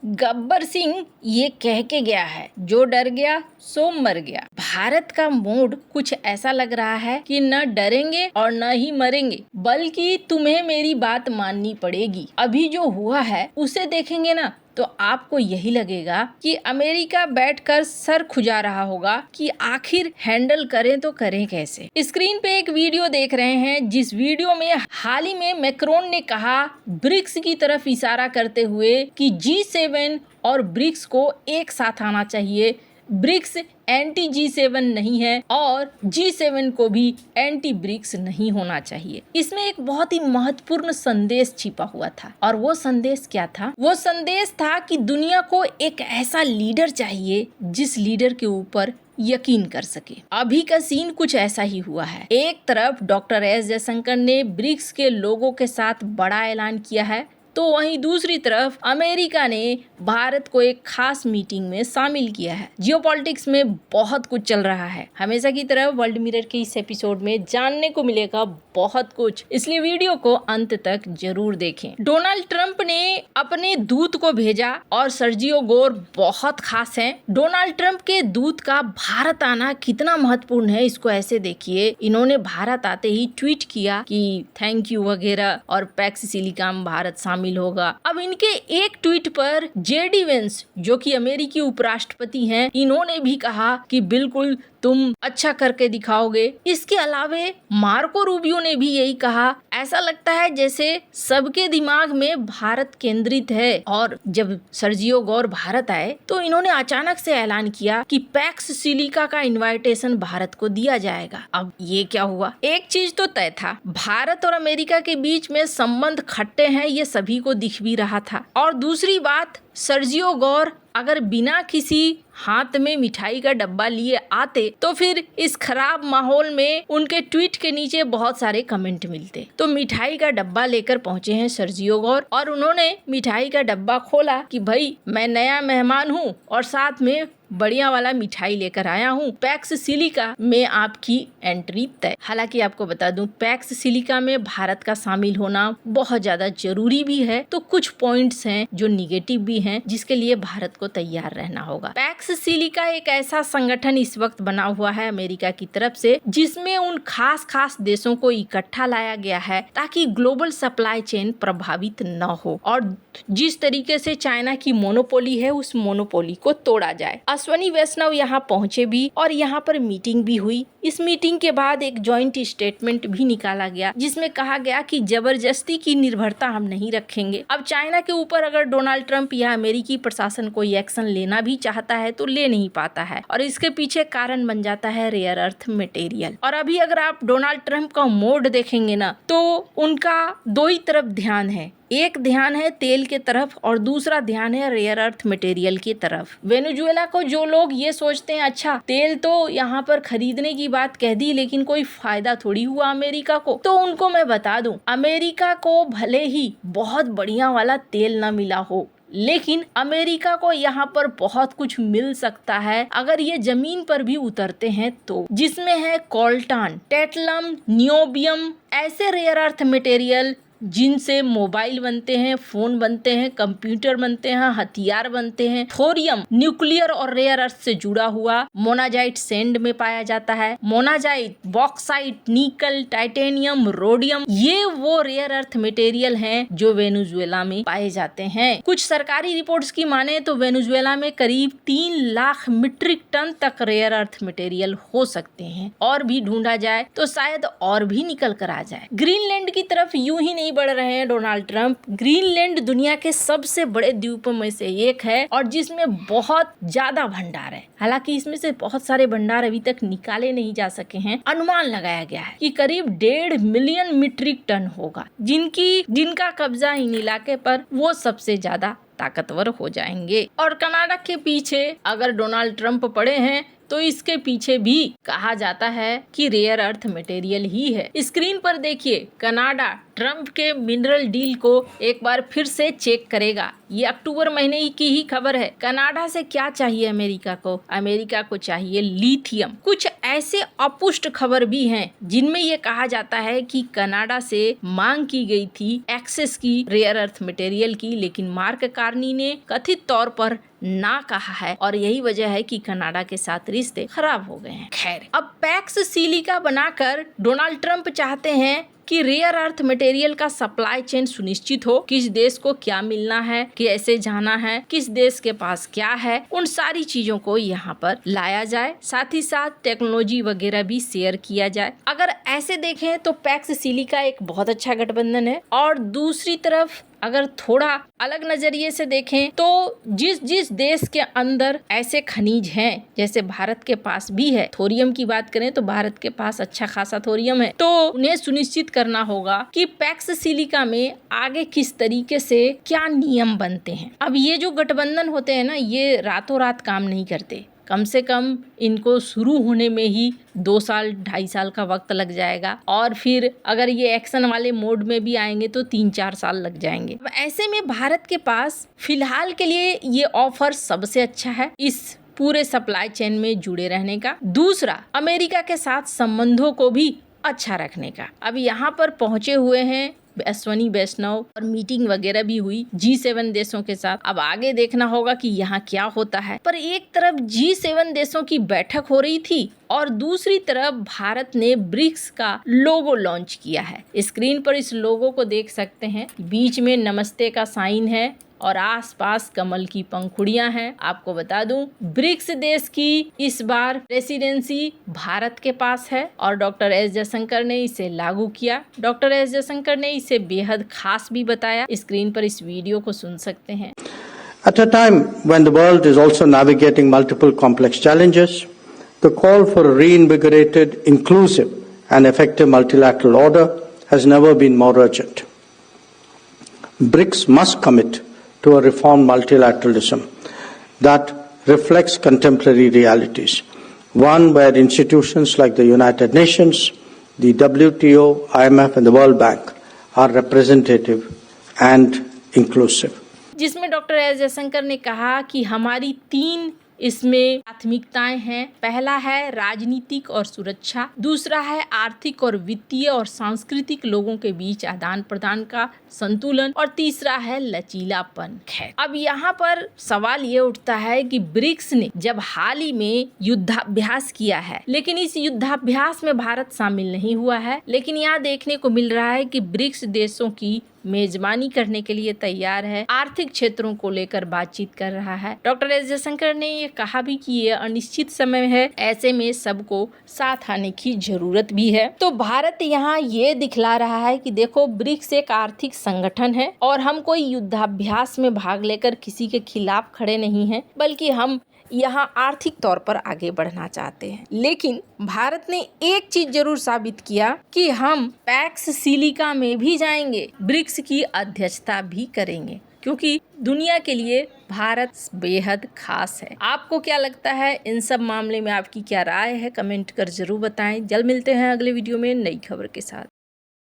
गब्बर सिंह ये कह के गया है, जो डर गया सो मर गया। भारत का मूड कुछ ऐसा लग रहा है कि न डरेंगे और न ही मरेंगे, बल्कि तुम्हें मेरी बात माननी पड़ेगी। अभी जो हुआ है उसे देखेंगे ना तो आपको यही लगेगा कि अमेरिका बैठकर सर खुजा रहा होगा कि आखिर हैंडल करें तो करें कैसे। स्क्रीन पे एक वीडियो देख रहे हैं, जिस वीडियो में हाल ही में मैक्रोन ने कहा ब्रिक्स की तरफ इशारा करते हुए कि G7 और ब्रिक्स को एक साथ आना चाहिए। ब्रिक्स एंटी G7 नहीं है और G7 को भी एंटी ब्रिक्स नहीं होना चाहिए। इसमें एक बहुत ही महत्वपूर्ण संदेश छिपा हुआ था, और वो संदेश क्या था? वो संदेश था कि दुनिया को एक ऐसा लीडर चाहिए जिस लीडर के ऊपर यकीन कर सके। अभी का सीन कुछ ऐसा ही हुआ है। एक तरफ डॉक्टर एस जयशंकर ने ब्रिक्स के लोगों के साथ बड़ा ऐलान किया है, तो वहीं दूसरी तरफ अमेरिका ने भारत को एक खास मीटिंग में शामिल किया है। जियोपॉलिटिक्स में बहुत कुछ चल रहा है। हमेशा की तरह वर्ल्ड मिरर के इस एपिसोड में जानने को मिलेगा बहुत कुछ, इसलिए वीडियो को अंत तक जरूर देखें। डोनाल्ड ट्रंप ने अपने दूत को भेजा और सर्जियो गोर बहुत खास हैं। डोनाल्ड ट्रंप के दूत का भारत आना कितना महत्वपूर्ण है, इसको ऐसे देखिए। इन्होंने भारत आते ही ट्वीट किया कि थैंक यू वगैरह और पैक्स सिलिका में भारत शामिल होगा। अब इनके एक ट्वीट पर जेडी वेंस, जो कि अमेरिकी उपराष्ट्रपति हैं, इन्होंने भी कहा कि बिल्कुल तुम अच्छा करके दिखाओगे। इसके अलावे मार्को रूबियो ने भी यही कहा। ऐसा लगता है जैसे सबके दिमाग में भारत केंद्रित है। और जब सर्जियो गोर भारत आए तो इन्होंने अचानक से ऐलान किया कि पैक्स सिलिका का इनविटेशन भारत को दिया जाएगा। अब ये क्या हुआ? एक चीज तो तय था, भारत और अमेरिका के बीच में संबंध खट्टे हैं, ये सभी को दिख भी रहा था। और दूसरी बात, सर्जियो गोर अगर बिना किसी हाथ में मिठाई का डब्बा लिए आते तो फिर इस खराब माहौल में उनके ट्वीट के नीचे बहुत सारे कमेंट मिलते। तो मिठाई का डब्बा लेकर पहुंचे हैं सर्जियो गोर, और उन्होंने मिठाई का डब्बा खोला कि भाई मैं नया मेहमान हूं और साथ में बढ़िया वाला मिठाई लेकर आया हूँ। पैक्स सिलिका में आपकी एंट्री तय। हालांकि आपको बता दूं, पैक्स सिलिका में भारत का शामिल होना बहुत ज्यादा जरूरी भी है, तो कुछ पॉइंट्स हैं जो निगेटिव भी हैं, जिसके लिए भारत को तैयार रहना होगा। पैक्स सिलिका एक ऐसा संगठन इस वक्त बना हुआ है अमेरिका की तरफ से, जिसमें उन खास देशों को इकट्ठा लाया गया है ताकि ग्लोबल सप्लाई चेन प्रभावित न हो, और जिस तरीके से चाइना की मोनोपोली है उस मोनोपोली को तोड़ा जाए। अश्वनी वैष्णव यहाँ पहुंचे भी और यहाँ पर मीटिंग भी हुई। इस मीटिंग के बाद एक जॉइंट स्टेटमेंट भी निकाला गया, जिसमें कहा गया कि जबरदस्ती की निर्भरता हम नहीं रखेंगे। अब चाइना के ऊपर अगर डोनाल्ड ट्रंप या अमेरिकी प्रशासन कोई एक्शन लेना भी चाहता है तो ले नहीं पाता है, और इसके पीछे कारण बन जाता है रेयर अर्थ मटेरियल। और अभी अगर आप डोनाल्ड ट्रंप का मोड देखेंगे ना, तो उनका दो ही तरफ ध्यान है। एक ध्यान है तेल के तरफ और दूसरा ध्यान है रेयर अर्थ मटेरियल की तरफ। वेनेजुएला को जो लोग ये सोचते हैं अच्छा तेल तो यहाँ पर खरीदने की बात कह दी, लेकिन कोई फायदा थोड़ी हुआ अमेरिका को, तो उनको मैं बता दूं, अमेरिका को भले ही बहुत बढ़िया वाला तेल न मिला हो, लेकिन अमेरिका को यहाँ पर बहुत कुछ मिल सकता है अगर ये जमीन पर भी उतरते हैं तो, जिसमें है कोल्टान, टेटलम, नियोबियम, ऐसे रेयर अर्थ मटेरियल जिनसे मोबाइल बनते हैं, फोन बनते हैं, कंप्यूटर बनते हैं, हथियार बनते हैं। थोरियम न्यूक्लियर और रेयर अर्थ से जुड़ा हुआ मोनाजाइट सैंड में पाया जाता है। मोनाजाइट, बॉक्साइट, निकल, टाइटेनियम, रोडियम, ये वो रेयर अर्थ मटेरियल हैं जो वेनेजुएला में पाए जाते हैं। कुछ सरकारी रिपोर्ट्स की माने तो वेनेजुएला में करीब 3 लाख मीट्रिक टन तक रेयर अर्थ मटेरियल हो सकते हैं, और भी ढूंढा जाए तो शायद और भी निकल कर आ जाए। ग्रीनलैंड की तरफ यूं ही नहीं बढ़ रहे हैं डोनाल्ड ट्रंप। ग्रीनलैंड दुनिया के सबसे बड़े द्वीपों में से एक है और जिसमें बहुत ज्यादा भंडार है। हालांकि इसमें से बहुत सारे भंडार अभी तक निकाले नहीं जा सके हैं। अनुमान लगाया गया है कि करीब 1.5 मिलियन मीट्रिक टन होगा, जिनका कब्जा इन इलाके पर वो सबसे ज्यादा ताकतवर हो जाएंगे। और कनाडा के पीछे अगर डोनाल्ड ट्रंप पड़े हैं तो इसके पीछे भी कहा जाता है कि रेयर अर्थ मटेरियल ही है। स्क्रीन पर देखिए, कनाडा ट्रंप के मिनरल डील को एक बार फिर से चेक करेगा। ये अक्टूबर महीने की ही खबर है। कनाडा से क्या चाहिए अमेरिका को? अमेरिका को चाहिए लिथियम। कुछ ऐसे अपुष्ट खबर भी हैं जिनमें ये कहा जाता है कि कनाडा से मांग की गई थी एक्सेस की रेयर अर्थ मटेरियल की, लेकिन मार्क कार्नी ने कथित तौर पर ना कहा है और यही वजह है कि कनाडा के साथ रिश्ते खराब हो गए हैं। खैर, अब पैक्स सिलिका बनाकर डोनाल्ड ट्रंप चाहते हैं कि रेयर अर्थ मटेरियल का सप्लाई चेन सुनिश्चित हो। किस देश को क्या मिलना है, कैसे जाना है, किस देश के पास क्या है, उन सारी चीजों को यहाँ पर लाया जाए। साथ ही साथ टेक्नोलॉजी वगैरह भी शेयर किया जाए। अगर ऐसे देखें तो पैक्स सिलिका एक बहुत अच्छा गठबंधन है। और दूसरी तरफ अगर थोड़ा अलग नजरिए से देखें तो जिस जिस देश के अंदर ऐसे खनिज हैं, जैसे भारत के पास भी है, थोरियम की बात करें तो भारत के पास अच्छा खासा थोरियम है, तो उन्हें सुनिश्चित करना होगा कि पैक्स सिलिका में आगे किस तरीके से क्या नियम बनते हैं। अब ये जो गठबंधन होते हैं ना, ये रातों रात काम नहीं करते। कम से कम इनको शुरू होने में ही 2 साल 2.5 साल का वक्त लग जाएगा और फिर अगर ये एक्शन वाले मोड में भी आएंगे तो 3-4 साल लग जाएंगे। अब ऐसे में भारत के पास फिलहाल के लिए ये ऑफर सबसे अच्छा है इस पूरे सप्लाई चेन में जुड़े रहने का। दूसरा, अमेरिका के साथ संबंधों को भी अच्छा रखने का। अब यहाँ पर पहुंचे हुए हैं अश्वनी वैष्णव और मीटिंग वगैरह भी हुई G7 देशों के साथ। अब आगे देखना होगा कि यहाँ क्या होता है। पर एक तरफ G7 देशों की बैठक हो रही थी और दूसरी तरफ भारत ने ब्रिक्स का लोगो लॉन्च किया है। स्क्रीन पर इस लोगो को देख सकते हैं। बीच में नमस्ते का साइन है और आसपास कमल की पंखुड़ियां हैं। आपको बता दूं, ब्रिक्स देश की इस बार प्रेसिडेंसी भारत के पास है और डॉक्टर एस जयशंकर ने इसे लागू किया। डॉक्टर एस जयशंकर ने इसे बेहद खास भी बताया। स्क्रीन पर इस वीडियो को सुन सकते हैं। At a time when the world is also navigating multiple complex challenges, the call for a reinvigorated, inclusive and effective multilateral order has never been more urgent. BRICS must commit to a reformed multilateralism that reflects contemporary realities, one where institutions like the United Nations, the WTO, IMF and the World Bank are representative and inclusive. जिसमें doctor S Jaishankar ने कहा कि हमारी 3 इसमें प्राथमिकताएं हैं। पहला है राजनीतिक और सुरक्षा, दूसरा है आर्थिक और वित्तीय और सांस्कृतिक लोगों के बीच आदान प्रदान का संतुलन और तीसरा है लचीलापन। खैर, अब यहाँ पर सवाल ये उठता है कि ब्रिक्स ने जब हाल ही में युद्धाभ्यास किया है, लेकिन इस युद्धाभ्यास में भारत शामिल नहीं हुआ है, लेकिन यहाँ देखने को मिल रहा है कि ब्रिक्स देशों की मेजबानी करने के लिए तैयार है, आर्थिक क्षेत्रों को लेकर बातचीत कर रहा है। डॉक्टर एस जयशंकर ने ये कहा भी कि ये अनिश्चित समय है, ऐसे में सबको साथ आने की जरूरत भी है। तो भारत यहाँ ये दिखला रहा है कि देखो, ब्रिक्स एक आर्थिक संगठन है और हम कोई युद्धाभ्यास में भाग लेकर किसी के खिलाफ खड़े नहीं हैं, बल्कि हम यहाँ आर्थिक तौर पर आगे बढ़ना चाहते हैं। लेकिन भारत ने एक चीज जरूर साबित किया कि हम पैक्स सिलिका में भी जाएंगे, ब्रिक्स की अध्यक्षता भी करेंगे, क्योंकि दुनिया के लिए भारत बेहद खास है। आपको क्या लगता है इन सब मामले में? आपकी क्या राय है? कमेंट कर जरूर बताएं। जल्द मिलते हैं अगले वीडियो में नई खबर के साथ।